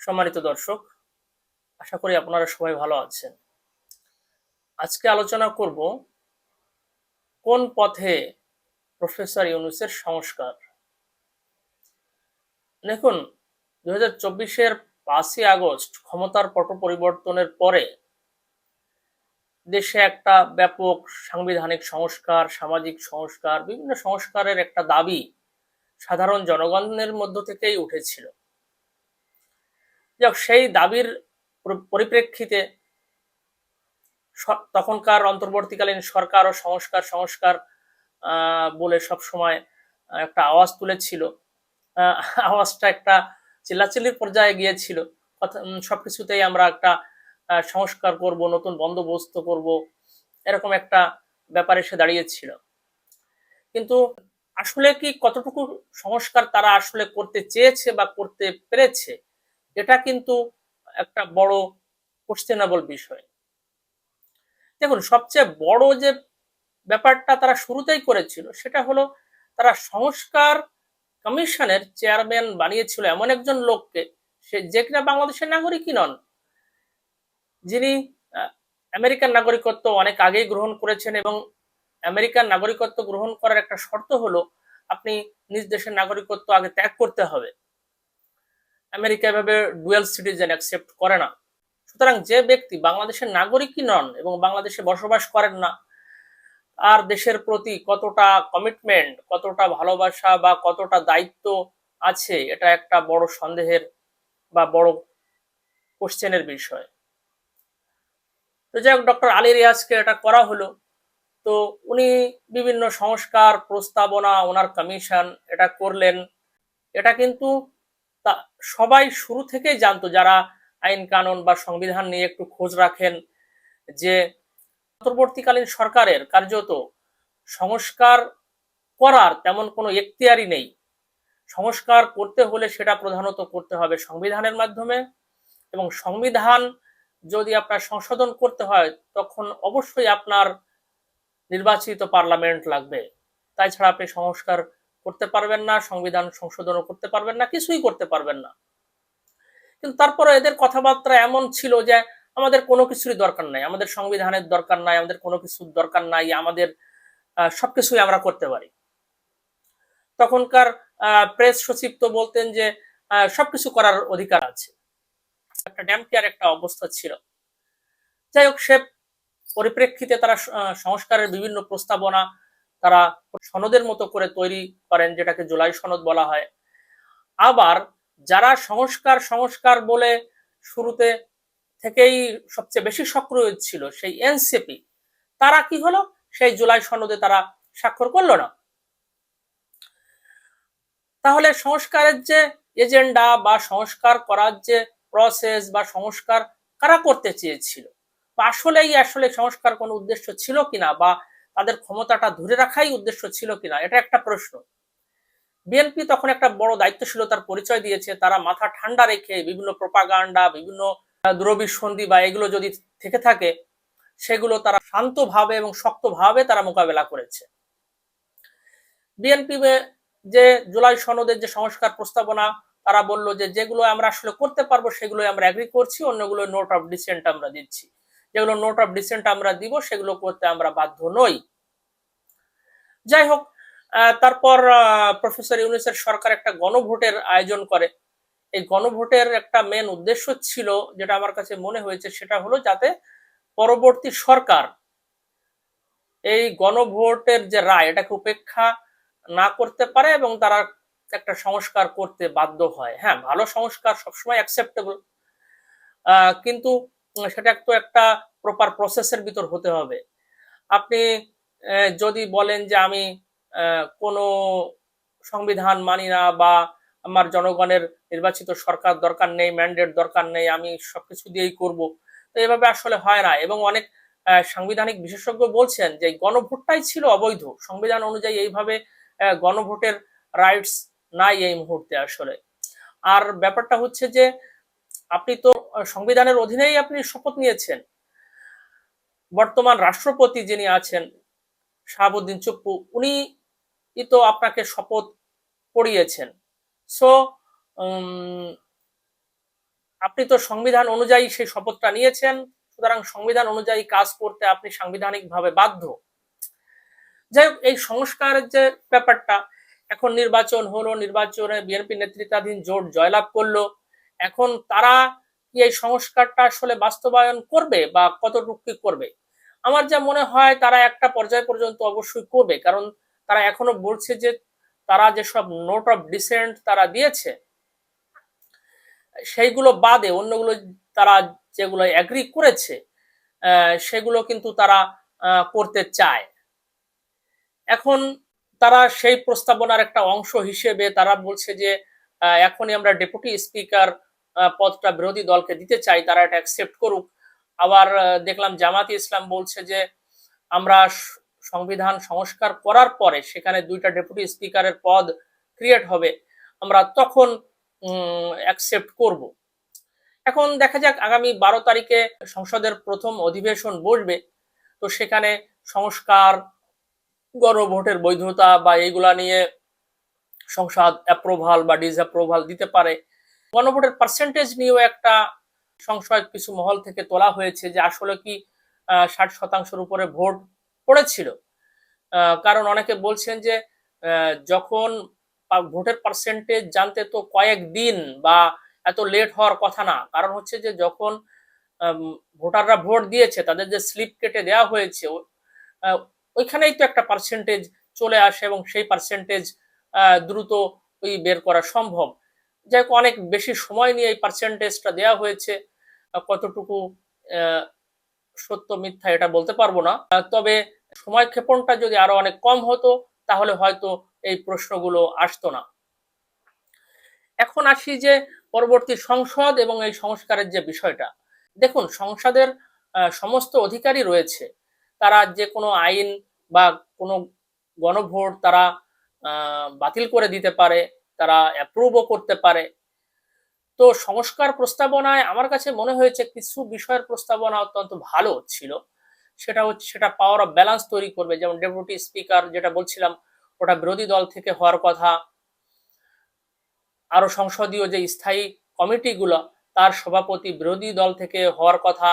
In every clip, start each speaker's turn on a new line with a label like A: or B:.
A: সম্মানিত দর্শক, আশা করি আপনারা সবাই ভালো আছেন। আজকে আলোচনা করব কোন পথে প্রফেসর ইউনূসের সংস্কার। দেখুন, 2024-এর 5ই আগস্ট ক্ষমতার পট পরিবর্তনের পরে দেশে একটা ব্যাপক সাংবিধানিক সংস্কার, সামাজিক সংস্কার, বিভিন্ন সংস্কারের একটা দাবি সাধারণ জনগণের মধ্য থেকেই উঠেছিল। যাক, সেই দাবির পরিপ্রেক্ষিতে তখনকার অন্তর্বর্তীকালীন সরকারও সংস্কার সংস্কার বলে সব সময় একটা আওয়াজ তুলেছিল। আওয়াজটা একটা চিল্লাচিল্লির পর্যায়ে গিয়েছিল। সবকিছুতেই আমরা একটা সংস্কার করব, নতুন বন্দোবস্ত করব, এরকম একটা ব্যাপারে এসে দাঁড়িয়েছিল। কিন্তু আসলে কি কতটুকু সংস্কার তারা আসলে করতে চেয়েছে বা করতে পেরেছে, এটা কিন্তু একটা বড় কোশ্চেনেবল বিষয়। দেখুন, সবচেয়ে বড় যে ব্যাপারটা তারা শুরুতেই করেছিল সেটা হলো তারা সংস্কার কমিশনের চেয়ারম্যান বানিয়েছিল এমন একজন লোককে, যে কিনা বাংলাদেশের নাগরিকই নন, যিনি আমেরিকান নাগরিকত্ব অনেক আগেই গ্রহণ করেছেন। এবং আমেরিকান নাগরিকত্ব গ্রহণ করার একটা শর্ত হলো আপনি নিজ দেশের নাগরিকত্ব আগে ত্যাগ করতে হবে। আমেরিকা এভাবে ডুয়াল সিটিজেন অ্যাকসেপ্ট করে না। সুতরাং যে ব্যক্তি বাংলাদেশের নাগরিকই নন এবং বাংলাদেশে বসবাস করেন না, আর দেশের প্রতি কতটা কমিটমেন্ট, কতটা ভালোবাসা বা কতটা দায়িত্ব আছে, এটা একটা বড় সন্দেহের বা বড় কোশ্চেনের বিষয়। তো যাই হোক, ডক্টর আলী রিয়াজকে এটা করা হলো। তো উনি বিভিন্ন সংস্কার প্রস্তাবনা, ওনার কমিশন এটা করলেন। এটা কিন্তু সবাই শুরু থেকেই জানতো, যারা আইন কানুন বা সংবিধান নিয়ে একটু খোঁজ রাখেন, যে অন্তর্বর্তীকালীন সরকারের কার্যত সংস্কার করার তেমন কোনো এখতিয়ারই নেই। সংস্কার করতে হলে সেটা প্রধানত করতে হবে সংবিধানের মাধ্যমে, এবং সংবিধান যদি আপনার সংশোধন করতে হয় তখন অবশ্যই আপনার নির্বাচিত পার্লামেন্ট লাগবে। তাই ছাড়া আপনি সংস্কার করতে পারবেন না, সংবিধান সংশোধনও করতে পারবেন না, কিছুই করতে পারবেন না। কিন্তু তারপরে এদের কথাবার্তা এমন ছিল যে আমাদের কোনো কিছুরই দরকার নাই, আমাদের সংবিধানের দরকার নাই, আমাদের কোনো কিছুর দরকার নাই, আমাদের সবকিছুই আমরা করতে পারি। তখনকার প্রেস সচিব তো বলতেন যে সবকিছু করার অধিকার আছে। একটা ড্যাম কেয়ার একটা অবস্থা ছিল। যাই হোক, সে পরিপ্রেক্ষিতে তারা সংস্কারের বিভিন্ন প্রস্তাবনা তারা সনদের মতো করে তৈরি করেন, যেটাকে জুলাই সনদ বলা হয়। আবার যারা সংস্কার সংস্কার বলে শুরুতে থেকেই সবচেয়ে বেশি সক্রিয় ছিল, সেই এনসিপি, তারা কি হলো, সেই জুলাই সনদে তারা স্বাক্ষর করলো না। তাহলে সংস্কারের যে এজেন্ডা বা সংস্কার করার যে প্রসেস বা সংস্কার কারা করতে চেয়েছিল, বা আসলে সংস্কার কোনো উদ্দেশ্য ছিল কিনা, বা তাদের ক্ষমতাটা ধরে রাখাই উদ্দেশ্য ছিল কিনা, এটা একটা প্রশ্ন। বিএনপি তখন একটা বড় দায়িত্বশীলতার পরিচয় দিয়েছে। তারা মাথা ঠান্ডা রেখে বিভিন্ন প্রপাগান্ডা, বিভিন্ন দুরভিসন্ধি বা এগুলো যদি থেকে থাকে, সেগুলো তারা শান্তভাবে এবং শক্তভাবে তারা মোকাবেলা করেছে। বিএনপি যে জুলাই সনদের যে সংস্কার প্রস্তাবনা, তারা বলল যে যেগুলো আমরা আসলে করতে পারবো সেগুলো আমরা এগ্রি করছি, অন্যগুলো নোট অফ ডিসেন্ট আমরা দিচ্ছি। যেগুলো নোট অফ ডিসেন্ট আমরা দিব সেগুলো করতে আমরা বাধ্য নই। যাই হোক, তারপর প্রফেসর ইউনূসের সরকার একটা গণভোটের আয়োজন করে। এই গণভোটের একটা মেন উদ্দেশ্য ছিল, যেটা আমার কাছে মনে হয়েছে, সেটা হলো যাতে পরবর্তী সরকার এই গণভোটের যে রায় এটাকে উপেক্ষা না করতে পারে এবং তারা একটা সংস্কার করতে বাধ্য হয়। হ্যাঁ, ভালো সংস্কার সবসময় অ্যাকসেপ্টেবল, কিন্তু সেটা তো একটা প্রপার প্রসেসের ভিতর হতে হবে। আপনি যদি বলেন যে আমি কোনো সংবিধান মানি না, বা আমার জনগণের নির্বাচিত সরকার দরকার নেই, ম্যান্ডেট দরকার নেই, আমি সবকিছু দিয়েই করব, তো এভাবে আসলে হয় না। এবং অনেক সাংবিধানিক বিশেষজ্ঞ বলছেন যে গণভোটটাই ছিল অবৈধ। সংবিধান অনুযায়ী এইভাবে গণভোটের রাইটস নাই এই মুহূর্তে আসলে। আর ব্যাপারটা হচ্ছে যে আপনি তো সংবিধানের অধীনেই আপনি শপথ নিয়েছেন। বর্তমান রাষ্ট্রপতি যিনি আছেন, শাহাবুদ্দিন চুপ্পু, উনি তো আপনাকে শপথ পড়িয়েছেন। সো আপনি তো সংবিধান অনুযায়ী সেই শপথটা নিয়েছেন, সুতরাং সংবিধান অনুযায়ী কাজ করতে আপনি সাংবিধানিকভাবে বাধ্য। যাই হোক, এই সংস্কারের যে ব্যাপারটা, এখন নির্বাচন হলো, নির্বাচনে বিএনপি নেতৃত্বাধীন জোট জয়লাভ করলো। এখন তারা কি এই সংস্কারটা আসলে বাস্তবায়ন করবে বা কতটুকু কি করবে? আমার যা মনে হয় তারা একটা পর্যায় পর্যন্ত অবশ্যই করবে, কারণ তারা এখনো বলছে যে তারা যেসব নোট অফ ডিসেন্ট তারা দিয়েছে সেইগুলো বাদে অন্যগুলো তারা যেগুলো অ্যাগ্রি করেছে সেগুলো কিন্তু তারা করতে চায়। এখন তারা সেই প্রস্তাবনার একটা অংশ হিসেবে তারা বলছে যে এখনই আমরা ডেপুটি স্পিকার পদটা বিরোধী দলকে দিতে চাই, তারা এটা অ্যাকসেপ্ট করুক। আবার দেখলাম জামাতি ইসলাম বলছে যে আমরা সংবিধান সংস্কার করার পরে সেখানে 2টা ডেপুটি স্পিকারের পদ ক্রিয়েট হবে, আমরা তখন অ্যাকসেপ্ট করব। এখন দেখা যাক, আগামী 12 তারিখে সংসদের প্রথম অধিবেশন বসবে, তো সেখানে সংস্কার, গণভোটের বৈধতা বা এইগুলা নিয়ে সংসদ অ্যাপ্রুভাল বা ডিসঅ্যাপ্রুভাল দিতে পারে। গণভোটের পার্সেন্টেজ নিয়েও একটা সংশয় কিছু মহল থেকে তোলা হয়েছে যে আসলে কি 60% উপরে ভোট পড়েছিল। কারণ অনেকে বলছেন যে যখন ভোটের পার্সেন্টেজ জানতে তো কয়েকদিন বা এত লেট হওয়ার কথা না, কারণ হচ্ছে যে যখন ভোটাররা ভোট দিয়েছে তাদের যে স্লিপ কেটে দেওয়া হয়েছে ওইখানেই তো একটা পার্সেন্টেজ চলে আসে এবং সেই পার্সেন্টেজ দ্রুত ওই বের করা সম্ভব। যাই হোক, অনেক বেশি সময় নিয়ে এই পার্সেন্টেজটা দেওয়া হয়েছে, কতটুকু সত্য মিথ্যা এটা বলতে পারবো না। তবে সময় ক্ষেপণটা যদি আরো অনেক কম হতো তাহলে হয়তো এই প্রশ্নগুলো আসতো না। এখন আসি যে পরবর্তী সংসদ এবং এই সংস্কারের যে বিষয়টা। দেখুন, সংসদের সমস্ত অধিকারই রয়েছে, তারা যে কোনো আইন বা কোনো গণভোট তারা বাতিল করে দিতে পারে, তারা অ্যাপ্রুভও করতে পারে। তো সংস্কার প্রস্তাবনায় আমার কাছে মনে হয়েছে কিছু বিষয়ের প্রস্তাবনা অত্যন্ত ভালো ছিল। সেটা পাওয়ার অফ ব্যালেন্স তৈরি করবে, যেমন ডেপুটি স্পিকার যেটা বলছিলাম ওটা বিরোধী দল থেকে হওয়ার কথা, আরো সংসদীয় যে স্থায়ী কমিটিগুলো তার সভাপতি বিরোধী দল থেকে হওয়ার কথা।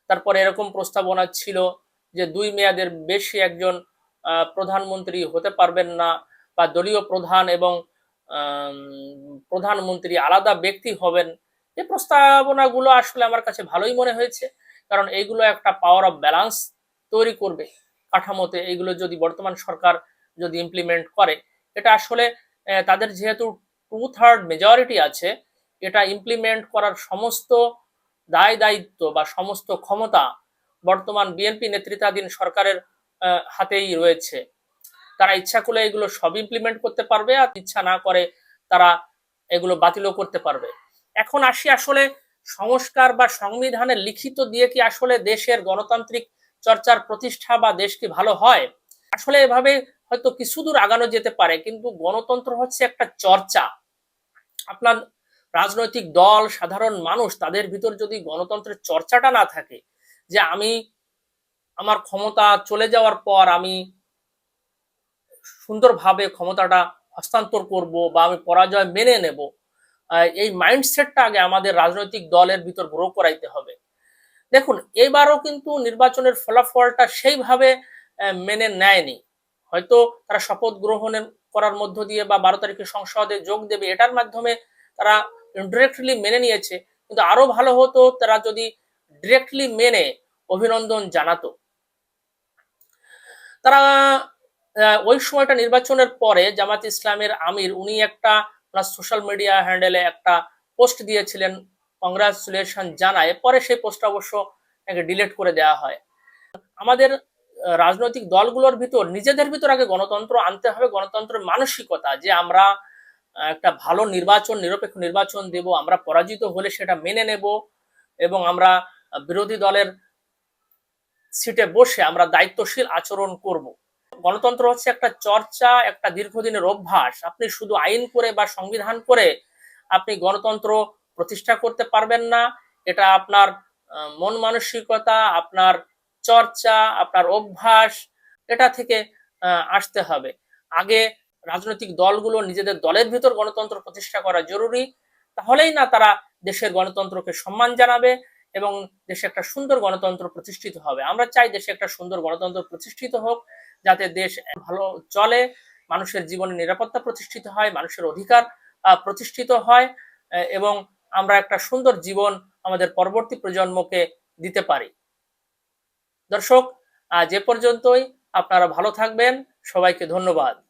A: তারপরে এরকম প্রস্তাবনা ছিল যে 2 মেয়াদের বেশি একজন প্রধানমন্ত্রী হতে পারবেন না, বা দলীয় প্রধান এবং প্রধানমন্ত্রী আলাদা ব্যক্তি হবেন। এই প্রস্তাবনাগুলো আসলে আমার কাছে ভালোই মনে হয়েছে, কারণ এইগুলো একটা পাওয়ার অফ ব্যালেন্স তৈরি করবে কাঠামোতে। এইগুলো যদি বর্তমান সরকার যদি ইমপ্লিমেন্ট করে, এটা আসলে তাদের যেহেতু 2/3 মেজরিটি আছে, এটা ইমপ্লিমেন্ট করার সমস্ত দায় দায়িত্ব বা সমস্ত ক্ষমতা বর্তমান বিএনপি নেতৃত্বাধীন সরকারের হাতেই রয়েছে। তারা ইচ্ছা করলে এগুলো সব ইমপ্লিমেন্ট করতে পারবে, আর ইচ্ছা না করে তারা এগুলো বাতিলও করতে পারবে। এখন আসি আসলে সংস্কার বা সংবিধানের লিখিত দিয়ে কি আসলে দেশের গণতান্ত্রিক চর্চার প্রতিষ্ঠা বা দেশ কি ভালো হয়? আসলে এভাবে হয়তো কিছু দূর আগানো যেতে পারে, কিন্তু গণতন্ত্র হচ্ছে একটা চর্চা। আপনার রাজনৈতিক দল, সাধারণ মানুষ, তাদের ভিতর যদি গণতন্ত্রের চর্চাটা না থাকে, যে আমি আমার ক্ষমতা চলে যাওয়ার পর আমি সুন্দরভাবে ক্ষমতাটা হস্তান্তর করব বা আমি পরাজয় মেনে নেব, এই মাইন্ডসেটটা আগে আমাদের রাজনৈতিক দলের ভিতর গ্রো করাইতে হবে। দেখুন, এবারও কিন্তু নির্বাচনের ফলাফলটা সেইভাবে মেনে নেয়নি। হয়তো তারা শপথ গ্রহণের করার মধ্য দিয়ে বা 12 তারিখে সংসদে যোগ দেবে এটার মাধ্যমে তারা ইনডিরেক্টলি মেনে নিয়েছে, কিন্তু আরো ভালো হতো তারা যদি ডিরেক্টলি মেনে অভিনন্দন জানাতো। তারা ওই সময়টা নির্বাচনের পরে জামাত ইসলামের আমির উনি একটা সোশ্যাল মিডিয়া হ্যান্ডেলে একটা পোস্ট দিয়েছিলেন, কংগ্রাচুলেশন জানায়। পরে সেই পোস্টটা অবশ্য ডিলিট করে দেওয়া হয়। আমাদের রাজনৈতিক দলগুলোর ভিতর নিজেদের ভিতর আগে গণতন্ত্র আনতে হবে, গণতন্ত্রের মানসিকতা, যে আমরা একটা ভালো নির্বাচন, নিরপেক্ষ নির্বাচন দেব, আমরা পরাজিত হলে সেটা মেনে নেব এবং আমরা বিরোধী দলের সিটে বসে আমরা দায়িত্বশীল আচরণ করব। গণতন্ত্র হচ্ছে একটা চর্চা, একটা দীর্ঘদিনের অভ্যাস। আপনি শুধু আইন করে বা সংবিধান করে আপনি গণতন্ত্র প্রতিষ্ঠা করতে পারবেন না। এটা আপনার মন মানসিকতা, আপনার চর্চা, আপনার অভ্যাস, এটা থেকে আসতে হবে। আগে রাজনৈতিক দলগুলো নিজেদের দলের ভিতর গণতন্ত্র প্রতিষ্ঠা করা জরুরি, তাহলেই না তারা দেশের গণতন্ত্রকে সম্মান জানাবে এবং দেশে একটা সুন্দর গণতন্ত্র প্রতিষ্ঠিত হবে। আমরা চাই দেশে একটা সুন্দর গণতন্ত্র প্রতিষ্ঠিত হোক, যাতে দেশ ভালো চলে, মানুষের জীবনে নিরাপত্তা প্রতিষ্ঠিত হয়, মানুষের অধিকার প্রতিষ্ঠিত হয় এবং আমরা একটা সুন্দর জীবন আমাদের পরবর্তী প্রজন্মকে দিতে পারি। দর্শক, আজ এ পর্যন্তই। আপনারা ভালো থাকবেন। সবাইকে ধন্যবাদ।